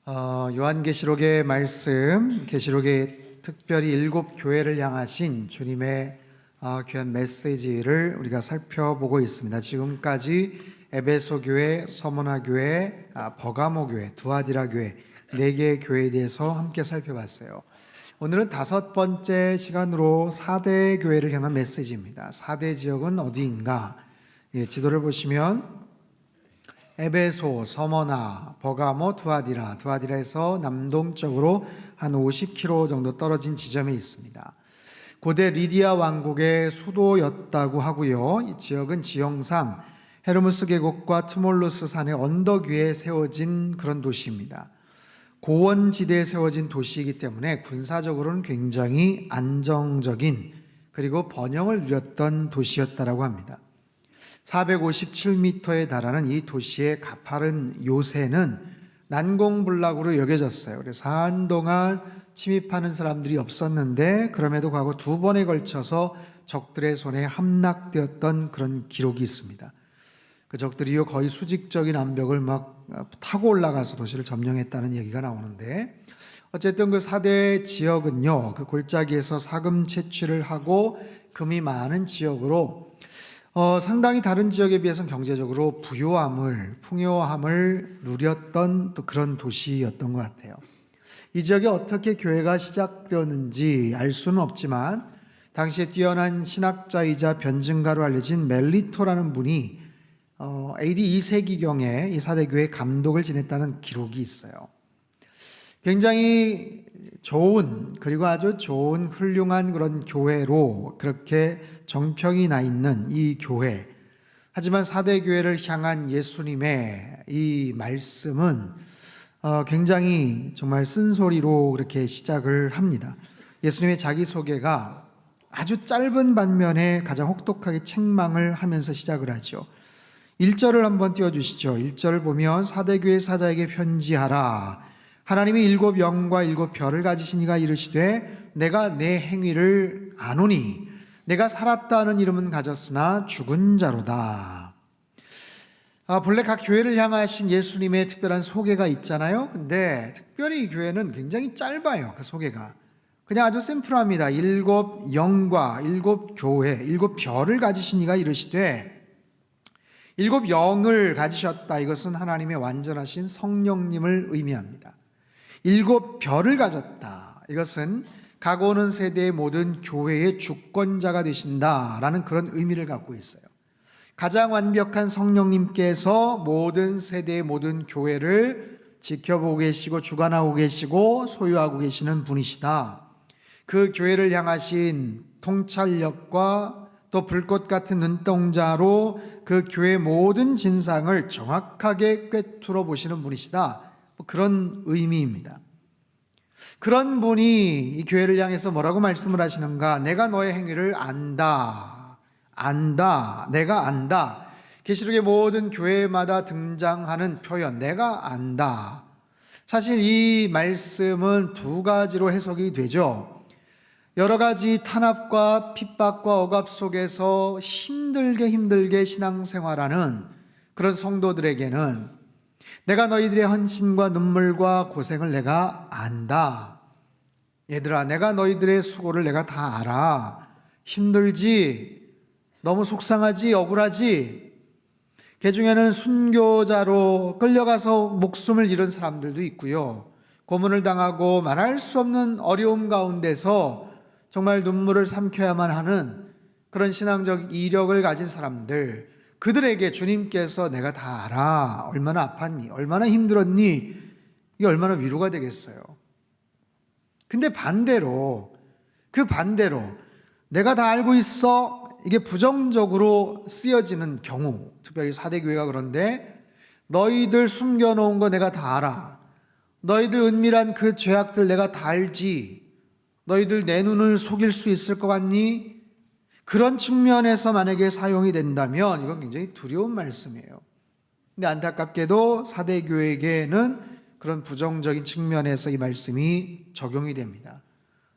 요한계시록의 말씀, 계시록의 특별히 7교회를 향하신 주님의 귀한 메시지를 우리가 살펴보고 있습니다. 지금까지 에베소 교회, 서머나 교회, 버가모 교회, 두아디라 교회 4개의 교회에 대해서 함께 살펴봤어요. 오늘은 5번째 시간으로 4대 교회를 향한 메시지입니다. 4대 지역은 어디인가? 지도를 보시면 에베소, 서머나, 버가모, 두아디라에서 남동쪽으로 한 50km 정도 떨어진 지점에 있습니다. 고대 리디아 왕국의 수도였다고 하고요. 이 지역은 지형상 헤르무스 계곡과 트몰루스 산의 언덕 위에 세워진 그런 도시입니다. 고원지대에 세워진 도시이기 때문에 군사적으로는 굉장히 안정적인 그리고 번영을 누렸던 도시였다고 합니다. 457m에 달하는 이 도시의 가파른 요새는 난공불락으로 여겨졌어요. 그래서 한동안 침입하는 사람들이 없었는데 그럼에도 과거 2번에 걸쳐서 적들의 손에 함락되었던 그런 기록이 있습니다. 그 적들이요 거의 수직적인 암벽을 막 타고 올라가서 도시를 점령했다는 얘기가 나오는데, 어쨌든 그 4대 지역은요 그 골짜기에서 사금 채취를 하고 금이 많은 지역으로 상당히 다른 지역에 비해서는 경제적으로 풍요함을 누렸던 또 그런 도시였던 것 같아요. 이 지역에 어떻게 교회가 시작되었는지 알 수는 없지만 당시에 뛰어난 신학자이자 변증가로 알려진 멜리토라는 분이 AD 2세기경에 이 4대 교회의 감독을 지냈다는 기록이 있어요. 굉장히 좋은 그리고 아주 좋은 훌륭한 그런 교회로 그렇게 정평이 나 있는 이 교회, 하지만 4대 교회를 향한 예수님의 이 말씀은 굉장히 정말 쓴소리로 그렇게 시작을 합니다. 예수님의 자기소개가 아주 짧은 반면에 가장 혹독하게 책망을 하면서 시작을 하죠. 1절을 한번 띄워주시죠. 1절을 보면 4대 교회 사자에게 편지하라. 하나님이 7 영과 7 별을 가지신 이가 이르시되 내가 내 행위를 아노니 내가 살았다 하는 이름은 가졌으나 죽은 자로다. 본래 각 교회를 향하신 예수님의 특별한 소개가 있잖아요. 근데 특별히 이 교회는 굉장히 짧아요. 그 소개가 그냥 아주 심플합니다. 7 영과 7 교회 7 별을 가지신 이가 이르시되 7 영을 가지셨다. 이것은 하나님의 완전하신 성령님을 의미합니다. 7 별을 가졌다. 이것은 가고오는 세대의 모든 교회의 주권자가 되신다라는 그런 의미를 갖고 있어요. 가장 완벽한 성령님께서 모든 세대의 모든 교회를 지켜보고 계시고 주관하고 계시고 소유하고 계시는 분이시다. 그 교회를 향하신 통찰력과 또 불꽃 같은 눈동자로 그 교회의 모든 진상을 정확하게 꿰뚫어 보시는 분이시다. 그런 의미입니다. 그런 분이 이 교회를 향해서 뭐라고 말씀을 하시는가? 내가 너의 행위를 안다. 내가 안다. 계시록의 모든 교회마다 등장하는 표현, 내가 안다. 사실 이 말씀은 2가지로 해석이 되죠. 여러 가지 탄압과 핍박과 억압 속에서 힘들게 신앙생활하는 그런 성도들에게는 내가 너희들의 헌신과 눈물과 고생을 내가 안다. 얘들아, 내가 너희들의 수고를 내가 다 알아. 힘들지? 너무 속상하지? 억울하지? 그 중에는 순교자로 끌려가서 목숨을 잃은 사람들도 있고요. 고문을 당하고 말할 수 없는 어려움 가운데서 정말 눈물을 삼켜야만 하는 그런 신앙적 이력을 가진 사람들, 그들에게 주님께서 내가 다 알아. 얼마나 아팠니? 얼마나 힘들었니? 이게 얼마나 위로가 되겠어요. 근데 반대로 내가 다 알고 있어. 이게 부정적으로 쓰여지는 경우, 특별히 4대 교회가 그런데 너희들 숨겨놓은 거 내가 다 알아. 너희들 은밀한 그 죄악들 내가 다 알지. 너희들 내 눈을 속일 수 있을 것 같니? 그런 측면에서 만약에 사용이 된다면 이건 굉장히 두려운 말씀이에요. 근데 안타깝게도 4대 교회에게는 그런 부정적인 측면에서 이 말씀이 적용이 됩니다.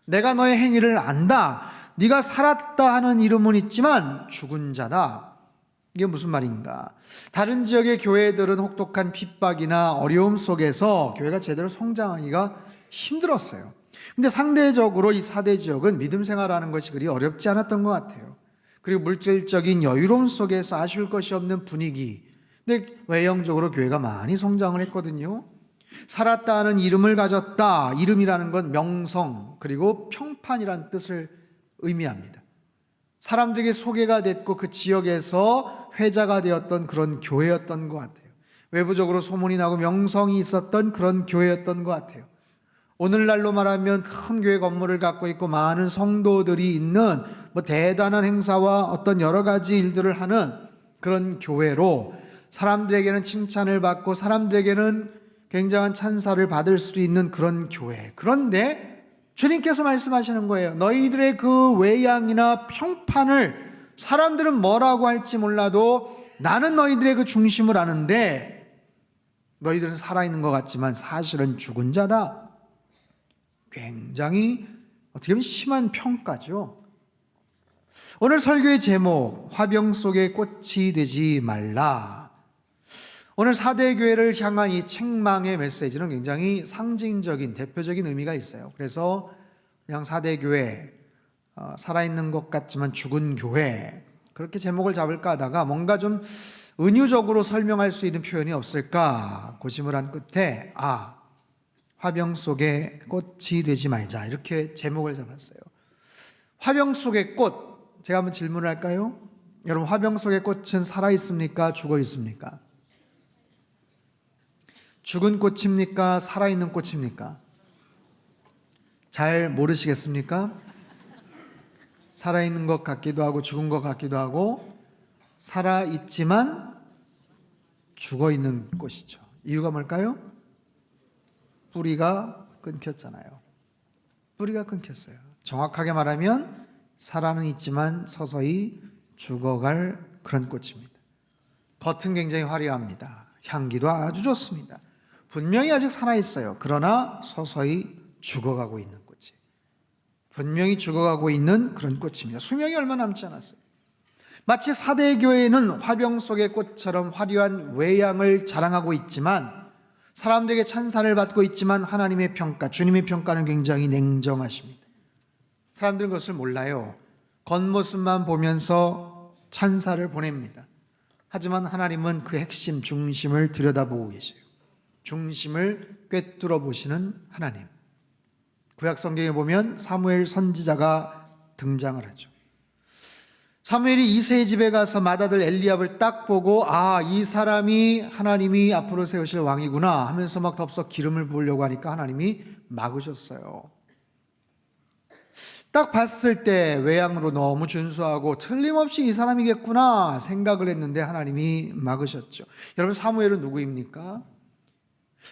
내가 너의 행위를 안다. 네가 살았다 하는 이름은 있지만 죽은 자다. 이게 무슨 말인가? 다른 지역의 교회들은 혹독한 핍박이나 어려움 속에서 교회가 제대로 성장하기가 힘들었어요. 근데 상대적으로 이 4대 지역은 믿음 생활하는 것이 그리 어렵지 않았던 것 같아요. 그리고 물질적인 여유로움 속에서 아쉬울 것이 없는 분위기. 근데 외형적으로 교회가 많이 성장을 했거든요. 살았다 하는 이름을 가졌다. 이름이라는 건 명성 그리고 평판이라는 뜻을 의미합니다. 사람들에게 소개가 됐고 그 지역에서 회자가 되었던 그런 교회였던 것 같아요. 외부적으로 소문이 나고 명성이 있었던 그런 교회였던 것 같아요. 오늘날로 말하면 큰 교회 건물을 갖고 있고 많은 성도들이 있는 대단한 행사와 어떤 여러 가지 일들을 하는 그런 교회로 사람들에게는 칭찬을 받고 사람들에게는 굉장한 찬사를 받을 수도 있는 그런 교회. 그런데 주님께서 말씀하시는 거예요. 너희들의 그 외양이나 평판을 사람들은 뭐라고 할지 몰라도 나는 너희들의 그 중심을 아는데 너희들은 살아있는 것 같지만 사실은 죽은 자다. 굉장히 어떻게 보면 심한 평가죠. 오늘 설교의 제목, 화병 속의 꽃이 되지 말라. 오늘 4대 교회를 향한 이 책망의 메시지는 굉장히 상징적인 대표적인 의미가 있어요. 그래서 그냥 4대 교회, 살아있는 것 같지만 죽은 교회, 그렇게 제목을 잡을까 하다가 뭔가 좀 은유적으로 설명할 수 있는 표현이 없을까 고심을 한 끝에 화병 속의 꽃이 되지 말자, 이렇게 제목을 잡았어요. 화병 속의 꽃, 제가 한번 질문을 할까요? 여러분, 화병 속의 꽃은 살아있습니까? 죽어있습니까? 죽은 꽃입니까? 살아있는 꽃입니까? 잘 모르시겠습니까? 살아있는 것 같기도 하고 죽은 것 같기도 하고 살아있지만 죽어있는 꽃이죠. 이유가 뭘까요? 뿌리가 끊겼잖아요. 뿌리가 끊겼어요. 정확하게 말하면 살아는 있지만 서서히 죽어갈 그런 꽃입니다. 겉은 굉장히 화려합니다. 향기도 아주 좋습니다. 분명히 아직 살아있어요. 그러나 서서히 죽어가고 있는 꽃이, 분명히 죽어가고 있는 그런 꽃입니다. 수명이 얼마 남지 않았어요. 마치 4대 교회는 화병 속의 꽃처럼 화려한 외양을 자랑하고 있지만, 사람들에게 찬사를 받고 있지만 하나님의 평가, 주님의 평가는 굉장히 냉정하십니다. 사람들은 그것을 몰라요. 겉모습만 보면서 찬사를 보냅니다. 하지만 하나님은 그 핵심, 중심을 들여다보고 계세요. 중심을 꿰뚫어 보시는 하나님. 구약 성경에 보면 사무엘 선지자가 등장을 하죠. 사무엘이 이새의 집에 가서 맏아들 엘리압을 딱 보고 이 사람이 하나님이 앞으로 세우실 왕이구나 하면서 막 덥석 기름을 부으려고 하니까 하나님이 막으셨어요. 딱 봤을 때 외양으로 너무 준수하고 틀림없이 이 사람이겠구나 생각을 했는데 하나님이 막으셨죠. 여러분, 사무엘은 누구입니까?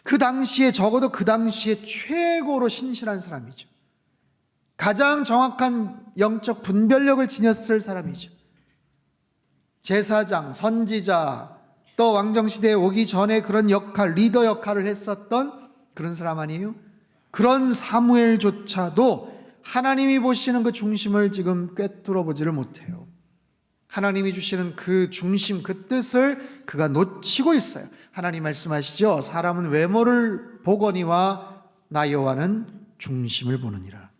그 당시에, 적어도 그 당시에 최고로 신실한 사람이죠. 가장 정확한 영적 분별력을 지녔을 사람이죠. 제사장, 선지자, 또 왕정시대에 오기 전에 그런 역할, 리더 역할을 했었던 그런 사람 아니에요? 그런 사무엘조차도 하나님이 보시는 그 중심을 지금 꿰뚫어 보지를 못해요. 하나님이 주시는 그 중심, 그 뜻을 그가 놓치고 있어요. 하나님 말씀하시죠. 사람은 외모를 보거니와 나 여호와는 중심을 보느니라.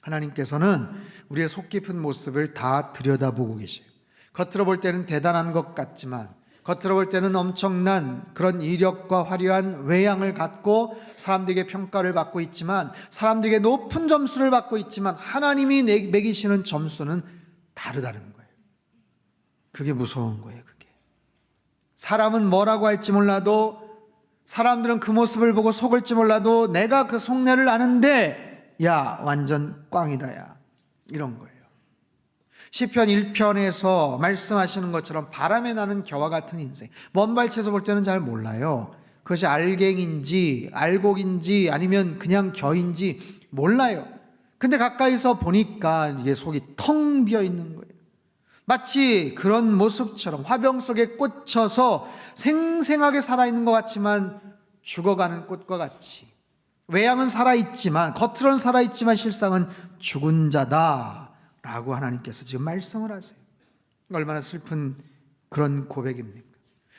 하나님께서는 우리의 속 깊은 모습을 다 들여다보고 계세요. 겉으로 볼 때는 대단한 것 같지만, 겉으로 볼 때는 엄청난 그런 이력과 화려한 외양을 갖고 사람들에게 평가를 받고 있지만, 사람들에게 높은 점수를 받고 있지만 하나님이 매기시는 점수는 다르다는 거예요. 그게 무서운 거예요. 그게 사람은 뭐라고 할지 몰라도, 사람들은 그 모습을 보고 속을지 몰라도 내가 그 속내를 아는데 야, 완전 꽝이다 야, 이런 거예요. 시편 1편에서 말씀하시는 것처럼 바람에 나는 겨와 같은 인생. 먼 발치에서 볼 때는 잘 몰라요. 그것이 알갱인지 알곡인지 아니면 그냥 겨인지 몰라요. 근데 가까이서 보니까 이게 속이 텅 비어 있는 거예요. 마치 그런 모습처럼 화병 속에 꽂혀서 생생하게 살아있는 것 같지만 죽어가는 꽃과 같이, 외양은 살아있지만, 겉으로는 살아있지만 실상은 죽은 자다 라고 하나님께서 지금 말씀을 하세요. 얼마나 슬픈 그런 고백입니까?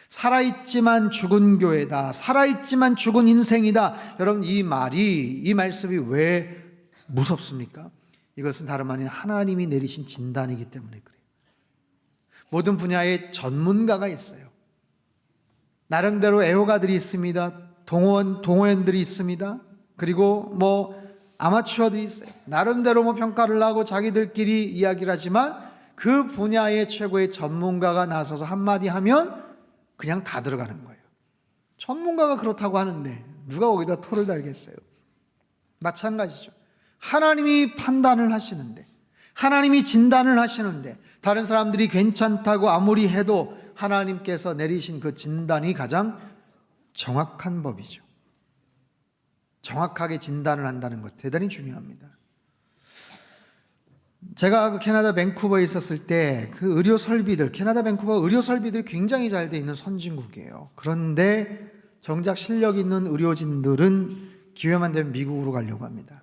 살아있지만 죽은 교회다, 살아있지만 죽은 인생이다. 여러분, 이 말씀이 왜 무섭습니까? 이것은 다름 아닌 하나님이 내리신 진단이기 때문에 그래요. 모든 분야에 전문가가 있어요. 나름대로 애호가들이 있습니다. 동호인들이 있습니다. 그리고 아마추어들이 있어요. 나름대로 평가를 하고 자기들끼리 이야기를 하지만 그 분야의 최고의 전문가가 나서서 한마디 하면 그냥 다 들어가는 거예요. 전문가가 그렇다고 하는데 누가 거기다 토를 달겠어요? 마찬가지죠. 하나님이 판단을 하시는데, 하나님이 진단을 하시는데 다른 사람들이 괜찮다고 아무리 해도 하나님께서 내리신 그 진단이 가장 정확한 법이죠. 정확하게 진단을 한다는 것 대단히 중요합니다. 제가 캐나다 밴쿠버에 있었을 때 그 의료 설비들, 캐나다 밴쿠버 의료 설비들이 굉장히 잘 돼 있는 선진국이에요. 그런데 정작 실력 있는 의료진들은 기회만 되면 미국으로 가려고 합니다.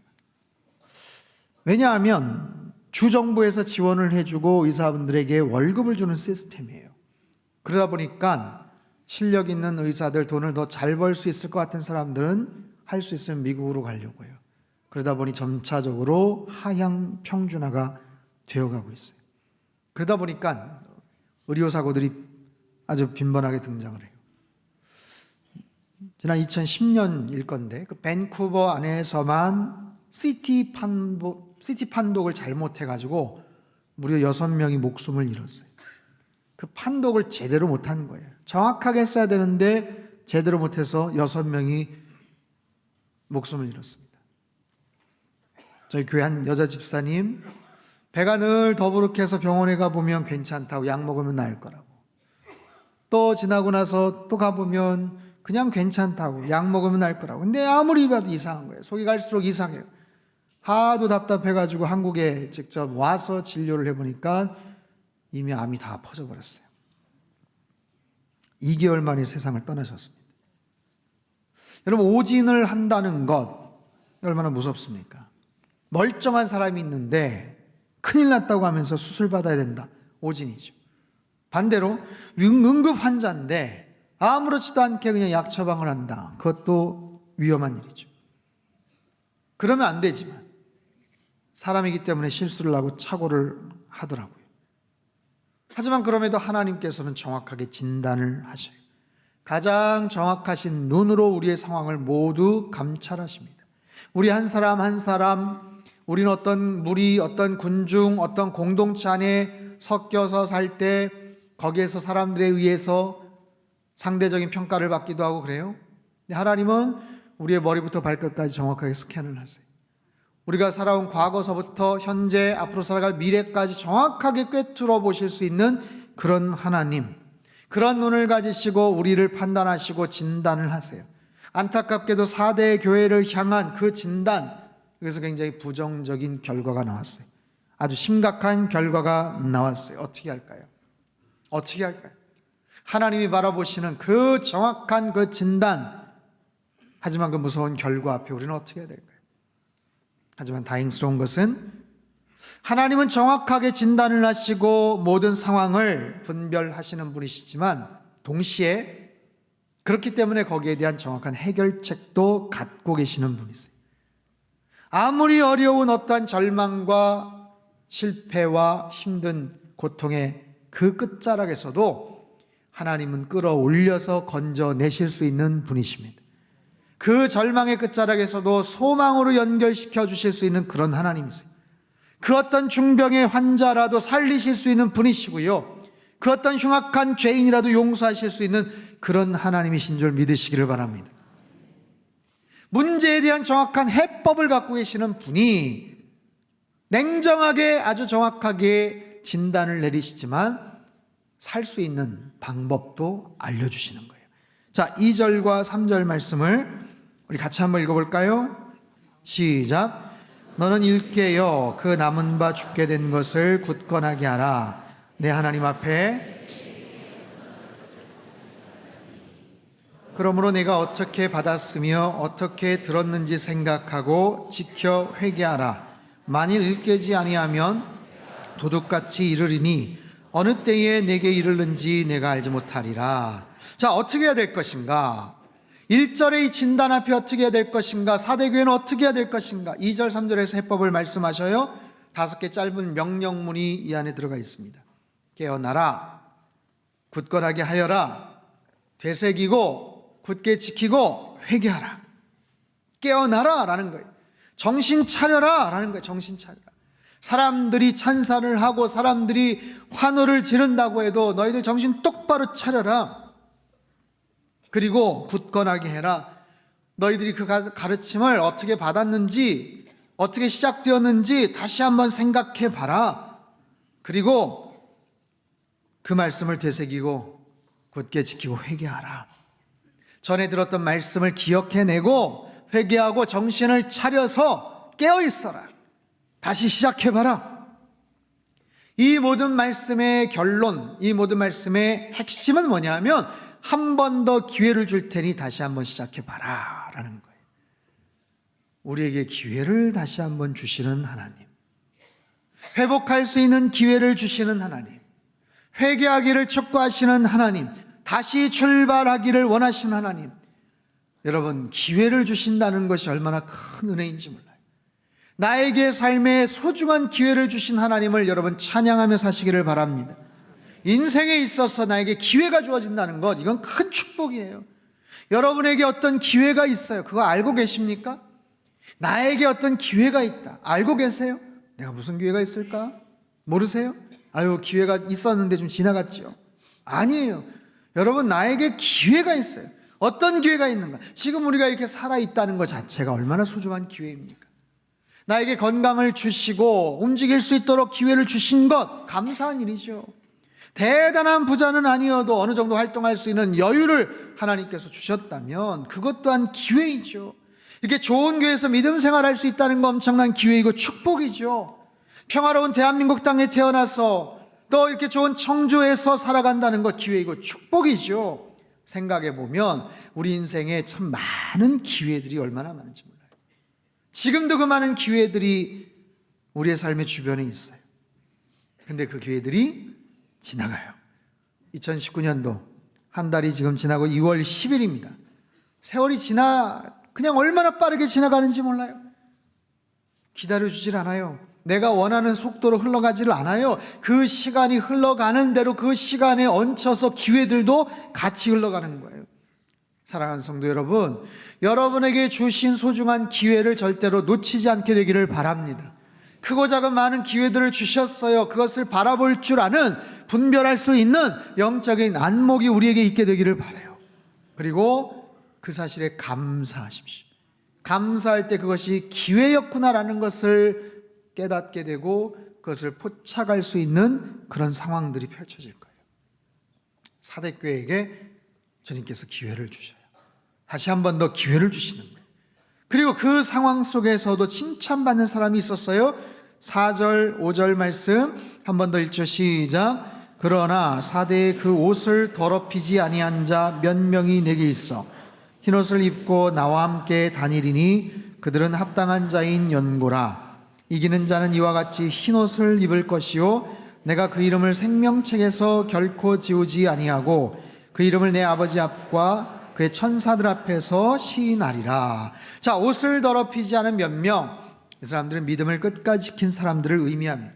왜냐하면 주정부에서 지원을 해주고 의사분들에게 월급을 주는 시스템이에요. 그러다 보니까 실력 있는 의사들, 돈을 더 잘 벌 수 있을 것 같은 사람들은 할 수 있으면 미국으로 가려고 해요. 그러다 보니 점차적으로 하향 평준화가 되어가고 있어요. 그러다 보니까 의료사고들이 아주 빈번하게 등장을 해요. 지난 2010년일 건데 그 밴쿠버 안에서만 CT 판독을 잘못해가지고 무려 6명이 목숨을 잃었어요. 그 판독을 제대로 못한 거예요. 정확하게 했어야 되는데 제대로 못해서 6명이 목숨을 잃었습니다. 저희 교회 한 여자 집사님, 배가 늘 더부룩해서 병원에 가보면 괜찮다고, 약 먹으면 나을 거라고. 또 지나고 나서 또 가보면 그냥 괜찮다고, 약 먹으면 나을 거라고. 근데 아무리 봐도 이상한 거예요. 속이 갈수록 이상해요. 하도 답답해가지고 한국에 직접 와서 진료를 해보니까 이미 암이 다 퍼져버렸어요. 2개월 만에 세상을 떠나셨습니다. 여러분, 오진을 한다는 것 얼마나 무섭습니까? 멀쩡한 사람이 있는데 큰일 났다고 하면서 수술 받아야 된다. 오진이죠. 반대로 응급 환자인데 아무렇지도 않게 그냥 약 처방을 한다. 그것도 위험한 일이죠. 그러면 안 되지만 사람이기 때문에 실수를 하고 착오를 하더라고요. 하지만 그럼에도 하나님께서는 정확하게 진단을 하셔요. 가장 정확하신 눈으로 우리의 상황을 모두 감찰하십니다. 우리 한 사람 한 사람, 우리는 어떤 무리, 어떤 군중, 어떤 공동체 안에 섞여서 살 때 거기에서 사람들에 의해서 상대적인 평가를 받기도 하고 그래요. 근데 하나님은 우리의 머리부터 발끝까지 정확하게 스캔을 하세요. 우리가 살아온 과거서부터 현재, 앞으로 살아갈 미래까지 정확하게 꿰뚫어 보실 수 있는 그런 하나님, 그런 눈을 가지시고 우리를 판단하시고 진단을 하세요. 안타깝게도 4대 교회를 향한 그 진단, 그래서 굉장히 부정적인 결과가 나왔어요. 아주 심각한 결과가 나왔어요. 어떻게 할까요? 어떻게 할까요? 하나님이 바라보시는 그 정확한 그 진단, 하지만 그 무서운 결과 앞에 우리는 어떻게 해야 될까요? 하지만 다행스러운 것은 하나님은 정확하게 진단을 하시고 모든 상황을 분별하시는 분이시지만 동시에 그렇기 때문에 거기에 대한 정확한 해결책도 갖고 계시는 분이세요. 아무리 어려운 어떠한 절망과 실패와 힘든 고통의 그 끝자락에서도 하나님은 끌어올려서 건져내실 수 있는 분이십니다. 그 절망의 끝자락에서도 소망으로 연결시켜 주실 수 있는 그런 하나님이세요. 그 어떤 중병의 환자라도 살리실 수 있는 분이시고요, 그 어떤 흉악한 죄인이라도 용서하실 수 있는 그런 하나님이신 줄 믿으시기를 바랍니다. 문제에 대한 정확한 해법을 갖고 계시는 분이 냉정하게 아주 정확하게 진단을 내리시지만 살 수 있는 방법도 알려주시는 거예요. 자, 2절과 3절 말씀을 우리 같이 한번 읽어볼까요? 시작. 너는 일깨어 그 남은 바 죽게 된 것을 굳건하게 하라. 내 하나님 앞에 그러므로 내가 어떻게 받았으며 어떻게 들었는지 생각하고 지켜 회개하라. 만일 일깨지 아니하면 도둑같이 이르리니 어느 때에 내게 이르는지 내가 알지 못하리라. 자, 어떻게 해야 될 것인가? 1절의 이 진단 앞에 어떻게 해야 될 것인가? 사대교회는 어떻게 해야 될 것인가? 2절 3절에서 해법을 말씀하셔요. 5개 짧은 명령문이 이 안에 들어가 있습니다. 깨어나라, 굳건하게 하여라, 되새기고 굳게 지키고 회개하라. 깨어나라 라는 거예요. 정신 차려라 라는 거예요. 정신 차려라. 사람들이 찬사를 하고 사람들이 환호를 지른다고 해도 너희들 정신 똑바로 차려라. 그리고 굳건하게 해라. 너희들이 그 가르침을 어떻게 받았는지, 어떻게 시작되었는지 다시 한번 생각해 봐라. 그리고 그 말씀을 되새기고 굳게 지키고 회개하라. 전에 들었던 말씀을 기억해내고 회개하고 정신을 차려서 깨어있어라. 다시 시작해봐라. 이 모든 말씀의 결론, 이 모든 말씀의 핵심은 뭐냐 하면 한 번 더 기회를 줄 테니 다시 한번 시작해봐라 라는 거예요. 우리에게 기회를 다시 한번 주시는 하나님, 회복할 수 있는 기회를 주시는 하나님, 회개하기를 촉구하시는 하나님, 다시 출발하기를 원하시는 하나님, 여러분 기회를 주신다는 것이 얼마나 큰 은혜인지 몰라요. 나에게 삶에 소중한 기회를 주신 하나님을 여러분 찬양하며 사시기를 바랍니다. 인생에 있어서 나에게 기회가 주어진다는 것, 이건 큰 축복이에요. 여러분에게 어떤 기회가 있어요. 그거 알고 계십니까? 나에게 어떤 기회가 있다. 알고 계세요? 내가 무슨 기회가 있을까? 모르세요? 아유, 기회가 있었는데 좀 지나갔죠. 아니에요. 여러분, 나에게 기회가 있어요. 어떤 기회가 있는가? 지금 우리가 이렇게 살아있다는 것 자체가 얼마나 소중한 기회입니까? 나에게 건강을 주시고 움직일 수 있도록 기회를 주신 것, 감사한 일이죠. 대단한 부자는 아니어도 어느 정도 활동할 수 있는 여유를 하나님께서 주셨다면 그것 또한 기회이죠. 이렇게 좋은 교회에서 믿음 생활할 수 있다는 건 엄청난 기회이고 축복이죠. 평화로운 대한민국 땅에 태어나서 또 이렇게 좋은 청주에서 살아간다는 것 기회이고 축복이죠. 생각해 보면 우리 인생에 참 많은 기회들이 얼마나 많은지 몰라요. 지금도 그 많은 기회들이 우리의 삶의 주변에 있어요. 근데 그 기회들이 지나가요. 2019년도 한 달이 지금 지나고 2월 10일입니다. 세월이 그냥 얼마나 빠르게 지나가는지 몰라요. 기다려주질 않아요. 내가 원하는 속도로 흘러가지를 않아요. 그 시간이 흘러가는 대로 그 시간에 얹혀서 기회들도 같이 흘러가는 거예요. 사랑하는 성도 여러분, 여러분에게 주신 소중한 기회를 절대로 놓치지 않게 되기를 바랍니다. 크고 작은 많은 기회들을 주셨어요. 그것을 바라볼 줄 아는, 분별할 수 있는 영적인 안목이 우리에게 있게 되기를 바라요. 그리고 그 사실에 감사하십시오. 감사할 때 그것이 기회였구나라는 것을 깨닫게 되고 그것을 포착할 수 있는 그런 상황들이 펼쳐질 거예요. 사대교회에게 주님께서 기회를 주셔요. 다시 한 번 더 기회를 주시는 거예요. 그리고 그 상황 속에서도 칭찬받는 사람이 있었어요. 4절 5절 말씀 한 번 더 읽죠. 시작. 그러나 사대의 그 옷을 더럽히지 아니한 자 몇 명이 내게 있어 흰옷을 입고 나와 함께 다니리니 그들은 합당한 자인 연고라. 이기는 자는 이와 같이 흰옷을 입을 것이요 내가 그 이름을 생명책에서 결코 지우지 아니하고 그 이름을 내 아버지 앞과 그의 천사들 앞에서 시인하리라. 자, 옷을 더럽히지 않은 몇 명, 이 사람들은 믿음을 끝까지 지킨 사람들을 의미합니다.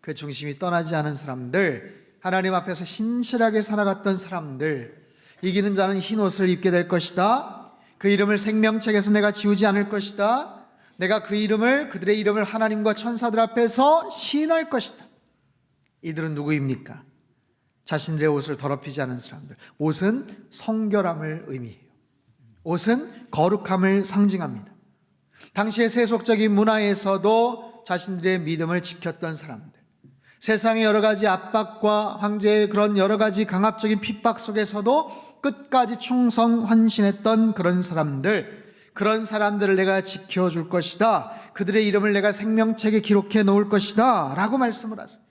그 중심이 떠나지 않은 사람들, 하나님 앞에서 신실하게 살아갔던 사람들, 이기는 자는 흰옷을 입게 될 것이다. 그 이름을 생명책에서 내가 지우지 않을 것이다. 내가 그들의 이름을 하나님과 천사들 앞에서 시인할 것이다. 이들은 누구입니까? 자신들의 옷을 더럽히지 않은 사람들. 옷은 성결함을 의미해요. 옷은 거룩함을 상징합니다. 당시의 세속적인 문화에서도 자신들의 믿음을 지켰던 사람들, 세상의 여러 가지 압박과 황제의 그런 여러 가지 강압적인 핍박 속에서도 끝까지 충성 헌신했던 그런 사람들을 내가 지켜줄 것이다. 그들의 이름을 내가 생명책에 기록해 놓을 것이다 라고 말씀을 하세요.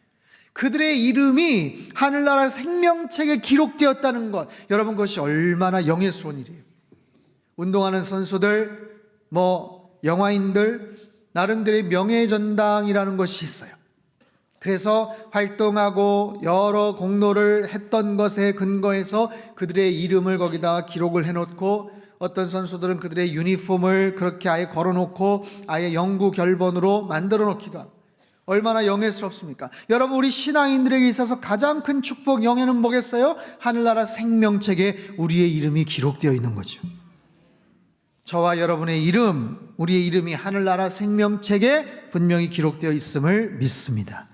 그들의 이름이 하늘나라 생명책에 기록되었다는 것, 여러분 그것이 얼마나 영예스러운 일이에요. 운동하는 선수들, 영화인들 나름대로의 명예전당이라는 것이 있어요. 그래서 활동하고 여러 공로를 했던 것에 근거해서 그들의 이름을 거기다 기록을 해놓고, 어떤 선수들은 그들의 유니폼을 그렇게 아예 걸어놓고 아예 영구 결번으로 만들어 놓기도 하고, 얼마나 영예스럽습니까? 여러분, 우리 신앙인들에게 있어서 가장 큰 축복, 영예는 뭐겠어요? 하늘나라 생명책에 우리의 이름이 기록되어 있는 거죠. 저와 여러분의 이름, 우리의 이름이 하늘나라 생명책에 분명히 기록되어 있음을 믿습니다.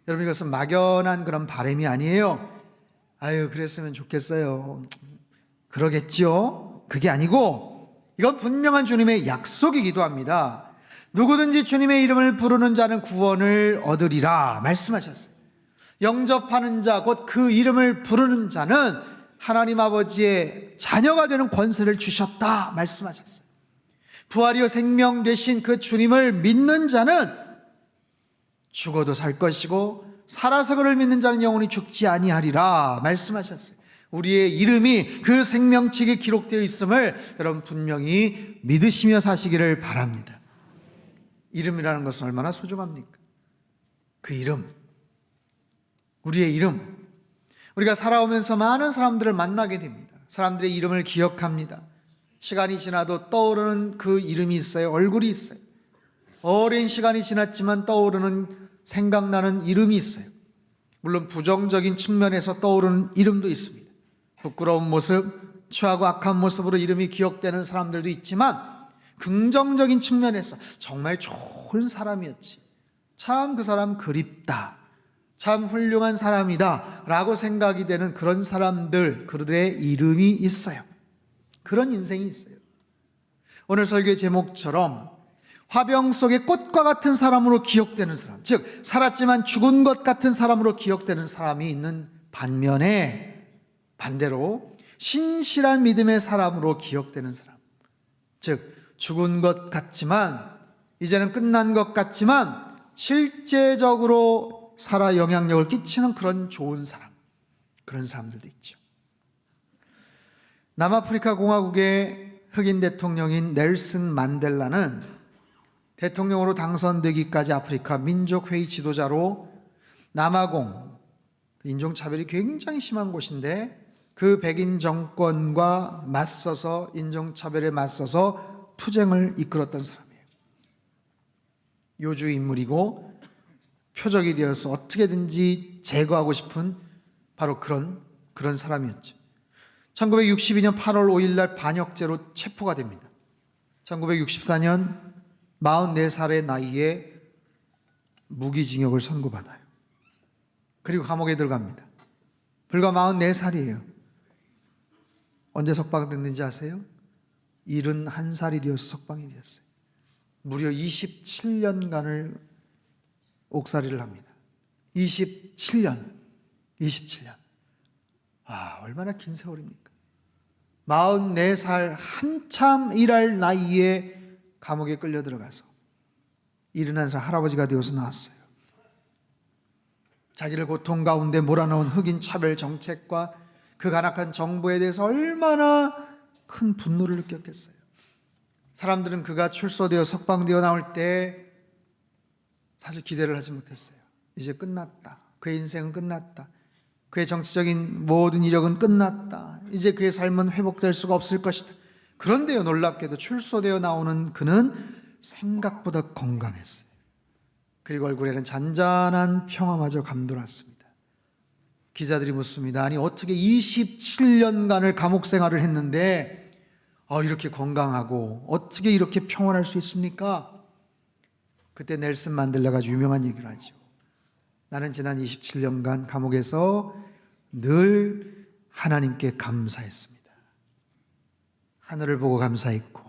여러분, 이것은 막연한 그런 바람이 아니에요. 아유, 그랬으면 좋겠어요, 그러겠지요. 그게 아니고, 이건 분명한 주님의 약속이기도 합니다. 누구든지 주님의 이름을 부르는 자는 구원을 얻으리라 말씀하셨어요. 영접하는 자, 곧 그 이름을 부르는 자는 하나님 아버지의 자녀가 되는 권세를 주셨다 말씀하셨어요. 부활이요 생명 되신 그 주님을 믿는 자는 죽어도 살 것이고, 살아서 그를 믿는 자는 영원히 죽지 아니하리라 말씀하셨어요. 우리의 이름이 그 생명책에 기록되어 있음을 여러분 분명히 믿으시며 사시기를 바랍니다. 이름이라는 것은 얼마나 소중합니까? 그 이름, 우리의 이름. 우리가 살아오면서 많은 사람들을 만나게 됩니다. 사람들의 이름을 기억합니다. 시간이 지나도 떠오르는 그 이름이 있어요. 얼굴이 있어요. 오랜 시간이 지났지만 떠오르는, 생각나는 이름이 있어요. 물론 부정적인 측면에서 떠오르는 이름도 있습니다. 부끄러운 모습, 취하고 악한 모습으로 이름이 기억되는 사람들도 있지만, 긍정적인 측면에서 정말 좋은 사람이었지, 참 그 사람 그립다, 참 훌륭한 사람이다 라고 생각이 되는 그런 사람들, 그들의 이름이 있어요. 그런 인생이 있어요. 오늘 설교의 제목처럼 화병 속의 꽃과 같은 사람으로 기억되는 사람, 즉 살았지만 죽은 것 같은 사람으로 기억되는 사람이 있는 반면에, 반대로 신실한 믿음의 사람으로 기억되는 사람, 즉 죽은 것 같지만, 이제는 끝난 것 같지만 실제적으로 살아 영향력을 끼치는 그런 좋은 사람, 그런 사람들도 있죠. 남아프리카 공화국의 흑인 대통령인 넬슨 만델라는 대통령으로 당선되기까지 아프리카 민족회의 지도자로 남아공, 인종차별이 굉장히 심한 곳인데 그 백인 정권과 맞서서, 인종차별에 맞서서 투쟁을 이끌었던 사람이에요. 요주 인물이고 표적이 되어서 어떻게든지 제거하고 싶은 바로 그런 사람이었죠. 1962년 8월 5일 날 반역죄로 체포가 됩니다. 1964년 44살의 나이에 무기징역을 선고받아요. 그리고 감옥에 들어갑니다. 불과 44살이에요. 언제 석방됐는지 아세요? 71살이 되어서 석방이 되었어요. 무려 27년간을 옥살이를 합니다. 27년. 얼마나 긴 세월입니까? 44살 한참 일할 나이에 감옥에 끌려 들어가서 71살 할아버지가 되어서 나왔어요. 자기를 고통 가운데 몰아넣은 흑인 차별 정책과 그 간악한 정부에 대해서 얼마나 큰 분노를 느꼈겠어요. 사람들은 그가 출소되어 석방되어 나올 때 사실 기대를 하지 못했어요. 이제 끝났다. 그의 인생은 끝났다. 그의 정치적인 모든 이력은 끝났다. 이제 그의 삶은 회복될 수가 없을 것이다. 그런데요, 놀랍게도 출소되어 나오는 그는 생각보다 건강했어요. 그리고 얼굴에는 잔잔한 평화마저 감돌았습니다. 기자들이 묻습니다. 아니 어떻게 27년간을 감옥 생활을 했는데 이렇게 건강하고 어떻게 이렇게 평온할 수 있습니까? 그때 넬슨 만델라가 아주 유명한 얘기를 하죠. 나는 지난 27년간 감옥에서 늘 하나님께 감사했습니다. 하늘을 보고 감사했고,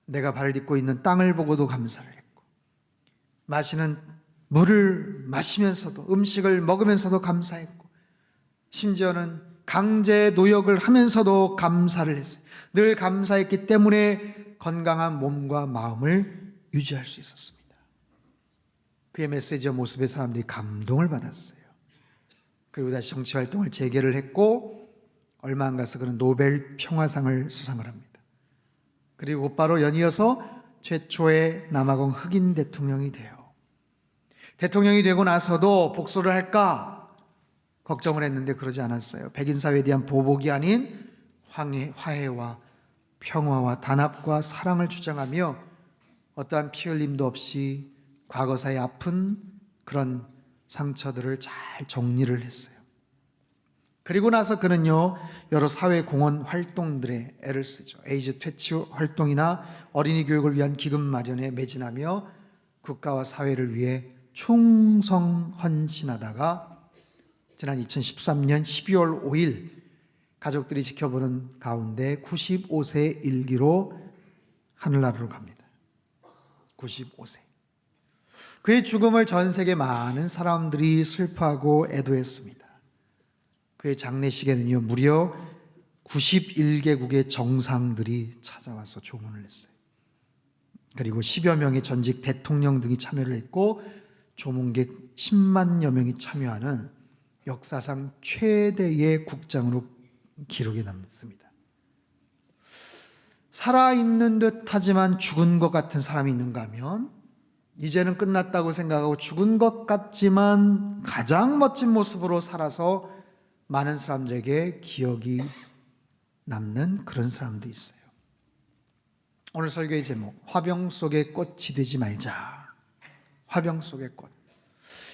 내가 발을 딛고 있는 땅을 보고도 감사를 했고, 마시는 물을 마시면서도, 음식을 먹으면서도 감사했고, 심지어는 강제 노역을 하면서도 감사를 했어요. 늘 감사했기 때문에 건강한 몸과 마음을 유지할 수 있었습니다. 그의 메시지와 모습에 사람들이 감동을 받았어요. 그리고 다시 정치활동을 재개를 했고, 얼마 안 가서 그는 노벨 평화상을 수상을 합니다. 그리고 곧바로 연이어서 최초의 남아공 흑인 대통령이 돼요. 대통령이 되고 나서도 복수를 할까 걱정을 했는데 그러지 않았어요. 백인사회에 대한 보복이 아닌 화해와 평화와 단합과 사랑을 주장하며 어떠한 피 흘림도 없이 과거사의 아픈 그런 상처들을 잘 정리를 했어요. 그리고 나서 그는요, 여러 사회 공헌 활동들에 애를 쓰죠. 에이즈 퇴치 활동이나 어린이 교육을 위한 기금 마련에 매진하며 국가와 사회를 위해 충성 헌신하다가 지난 2013년 12월 5일 가족들이 지켜보는 가운데 95세 일기로 하늘나라로 갑니다. 95세. 그의 죽음을 전 세계 많은 사람들이 슬퍼하고 애도했습니다. 그의 장례식에는요, 무려 91개국의 정상들이 찾아와서 조문을 했어요. 그리고 10여 명의 전직 대통령 등이 참여를 했고 조문객 10만여 명이 참여하는 역사상 최대의 국장으로 기록에 남습니다. 살아있는 듯 하지만 죽은 것 같은 사람이 있는가 하면 이제는 끝났다고 생각하고 죽은 것 같지만 가장 멋진 모습으로 살아서 많은 사람들에게 기억이 남는 그런 사람도 있어요. 오늘 설교의 제목, 화병 속의 꽃이 되지 말자. 화병 속의 꽃.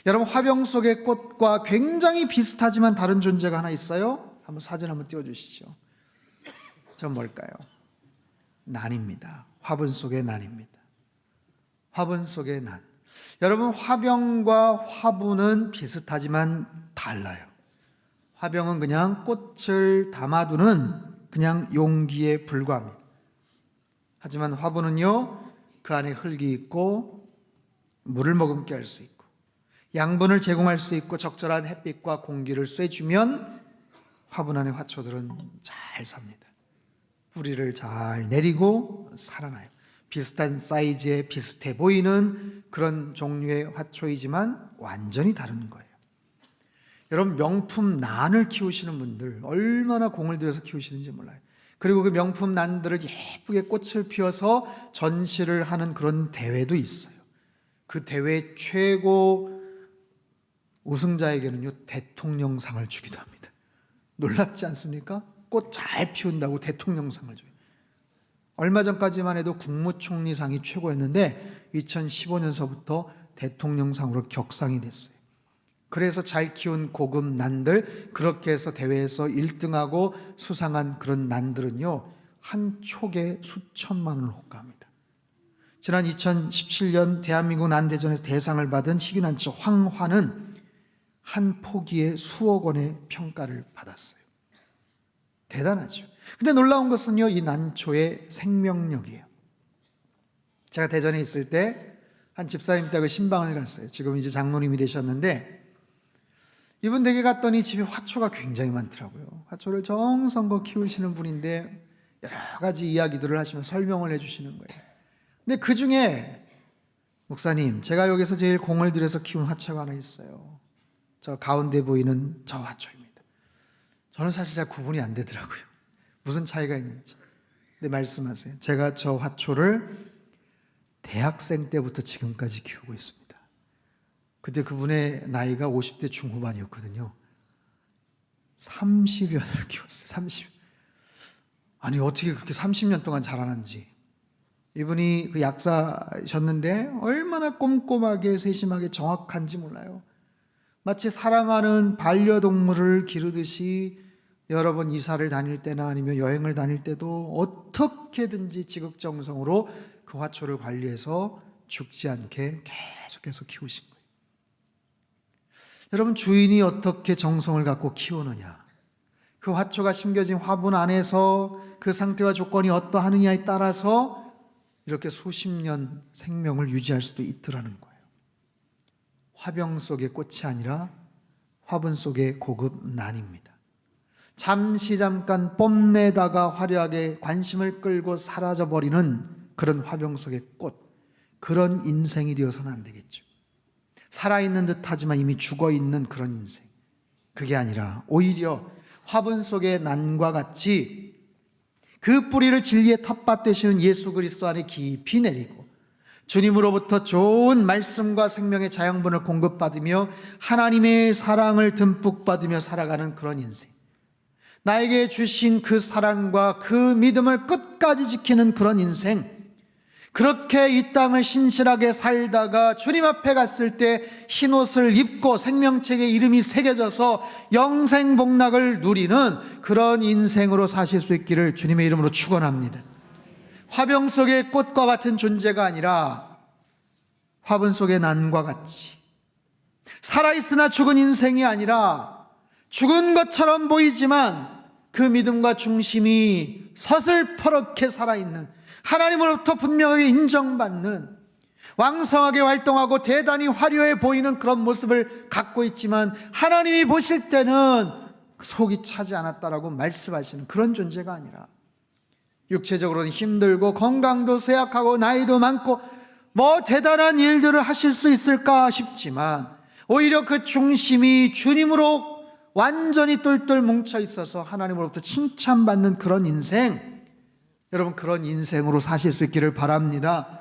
여러분, 화병 속의 꽃과 굉장히 비슷하지만 다른 존재가 하나 있어요. 한번 사진 한번 띄워주시죠. 전 뭘까요? 난입니다. 화분 속의 난입니다. 화분 속의 난. 여러분, 화병과 화분은 비슷하지만 달라요. 화병은 그냥 꽃을 담아두는 그냥 용기에 불과합니다. 하지만 화분은요, 그 안에 흙이 있고 물을 머금게 할 수 있고 양분을 제공할 수 있고 적절한 햇빛과 공기를 쐬주면 화분 안의 화초들은 잘 삽니다. 뿌리를 잘 내리고 살아나요. 비슷한 사이즈에 비슷해 보이는 그런 종류의 화초이지만 완전히 다른 거예요. 여러분, 명품 난을 키우시는 분들 얼마나 공을 들여서 키우시는지 몰라요. 그리고 그 명품 난들을 예쁘게 꽃을 피워서 전시를 하는 그런 대회도 있어요. 그 대회 최고 우승자에게는요, 대통령상을 주기도 합니다. 놀랍지 않습니까? 꽃 잘 피운다고 대통령상을 줘요. 얼마 전까지만 해도 국무총리상이 최고였는데 2015년서부터 대통령상으로 격상이 됐어요. 그래서 잘 키운 고급 난들, 그렇게 해서 대회에서 1등하고 수상한 그런 난들은요, 한 촉에 수천만 원을 호가합니다. 지난 2017년 대한민국 난대전에서 대상을 받은 희귀난초 황화는 한 포기에 수억 원의 평가를 받았어요. 대단하죠. 근데 놀라운 것은요, 이 난초의 생명력이에요. 제가 대전에 있을 때 한 집사님 댁에 신방을 갔어요. 지금 이제 장로님이 되셨는데 이분 댁에 갔더니 집에 화초가 굉장히 많더라고요. 화초를 정성껏 키우시는 분인데 여러 가지 이야기들을 하시면서 설명을 해주시는 거예요. 근데 그 중에 목사님, 제가 여기서 제일 공을 들여서 키운 화초가 하나 있어요. 저 가운데 보이는 저 화초입니다. 저는 사실 잘 구분이 안 되더라고요. 무슨 차이가 있는지. 근데 말씀하세요. 제가 저 화초를 대학생 때부터 지금까지 키우고 있습니다. 그때 그분의 나이가 50대 중후반이었거든요. 30여 년을 키웠어요. 30. 아니, 어떻게 그렇게 30년 동안 자라는지. 이분이 그 약사셨는데 얼마나 꼼꼼하게 세심하게 정확한지 몰라요. 마치 사랑하는 반려동물을 기르듯이 여러 번 이사를 다닐 때나 아니면 여행을 다닐 때도 어떻게든지 지극정성으로 그 화초를 관리해서 죽지 않게 계속해서 키우신 거예요. 여러분, 주인이 어떻게 정성을 갖고 키우느냐, 그 화초가 심겨진 화분 안에서 그 상태와 조건이 어떠하느냐에 따라서 이렇게 수십 년 생명을 유지할 수도 있더라는 거예요. 화병 속의 꽃이 아니라 화분 속의 고급 난입니다. 잠깐 뽐내다가 화려하게 관심을 끌고 사라져버리는 그런 화병 속의 꽃, 그런 인생이 되어서는 안 되겠죠. 살아있는 듯 하지만 이미 죽어있는 그런 인생, 그게 아니라 오히려 화분 속의 난과 같이 그 뿌리를 진리의 텃밭 되시는 예수 그리스도 안에 깊이 내리고 주님으로부터 좋은 말씀과 생명의 자양분을 공급받으며 하나님의 사랑을 듬뿍 받으며 살아가는 그런 인생, 나에게 주신 그 사랑과 그 믿음을 끝까지 지키는 그런 인생, 그렇게 이 땅을 신실하게 살다가 주님 앞에 갔을 때 흰옷을 입고 생명책에 이름이 새겨져서 영생복락을 누리는 그런 인생으로 사실 수 있기를 주님의 이름으로 축원합니다. 화병 속의 꽃과 같은 존재가 아니라 화분 속의 난과 같이, 살아있으나 죽은 인생이 아니라 죽은 것처럼 보이지만 그 믿음과 중심이 서슬퍼렇게 살아있는, 하나님으로부터 분명하게 인정받는, 왕성하게 활동하고 대단히 화려해 보이는 그런 모습을 갖고 있지만 하나님이 보실 때는 속이 차지 않았다라고 말씀하시는 그런 존재가 아니라, 육체적으로는 힘들고 건강도 쇠약하고 나이도 많고 뭐 대단한 일들을 하실 수 있을까 싶지만 오히려 그 중심이 주님으로 완전히 똘똘 뭉쳐 있어서 하나님으로부터 칭찬받는 그런 인생, 여러분 그런 인생으로 사실 수 있기를 바랍니다.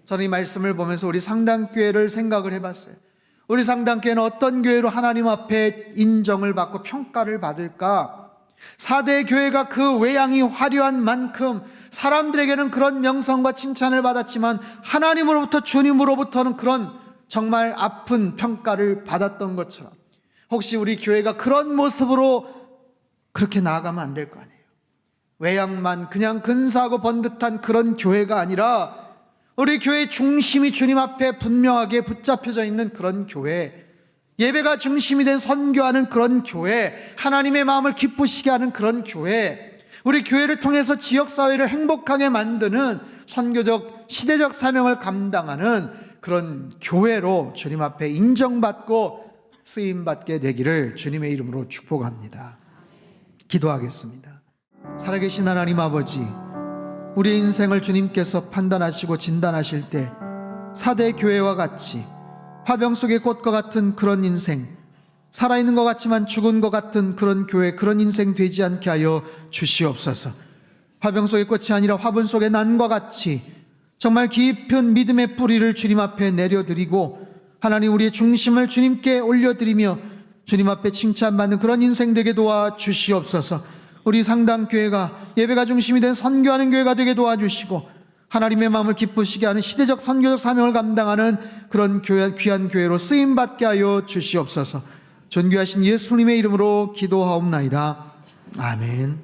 저는 이 말씀을 보면서 우리 상당교회를 생각을 해봤어요. 우리 상당교회는 어떤 교회로 하나님 앞에 인정을 받고 평가를 받을까? 4대 교회가 그 외양이 화려한 만큼 사람들에게는 그런 명성과 칭찬을 받았지만 하나님으로부터, 주님으로부터는 그런 정말 아픈 평가를 받았던 것처럼 혹시 우리 교회가 그런 모습으로 그렇게 나아가면 안 될 거 아니에요. 외양만 그냥 근사하고 번듯한 그런 교회가 아니라 우리 교회의 중심이 주님 앞에 분명하게 붙잡혀져 있는 그런 교회, 예배가 중심이 된 선교하는 그런 교회, 하나님의 마음을 기쁘시게 하는 그런 교회, 우리 교회를 통해서 지역사회를 행복하게 만드는 선교적, 시대적 사명을 감당하는 그런 교회로 주님 앞에 인정받고 쓰임받게 되기를 주님의 이름으로 축복합니다. 기도하겠습니다. 살아계신 하나님 아버지, 우리 인생을 주님께서 판단하시고 진단하실 때 4대 교회와 같이 화병 속의 꽃과 같은 그런 인생, 살아있는 것 같지만 죽은 것 같은 그런 교회, 그런 인생 되지 않게 하여 주시옵소서. 화병 속의 꽃이 아니라 화분 속의 난과 같이 정말 깊은 믿음의 뿌리를 주님 앞에 내려드리고 하나님 우리의 중심을 주님께 올려드리며 주님 앞에 칭찬받는 그런 인생 되게 도와주시옵소서. 우리 상당교회가 예배가 중심이 된 선교하는 교회가 되게 도와주시고 하나님의 마음을 기쁘시게 하는 시대적 선교적 사명을 감당하는 그런 귀한 교회로 쓰임받게 하여 주시옵소서. 존귀하신 예수님의 이름으로 기도하옵나이다. 아멘.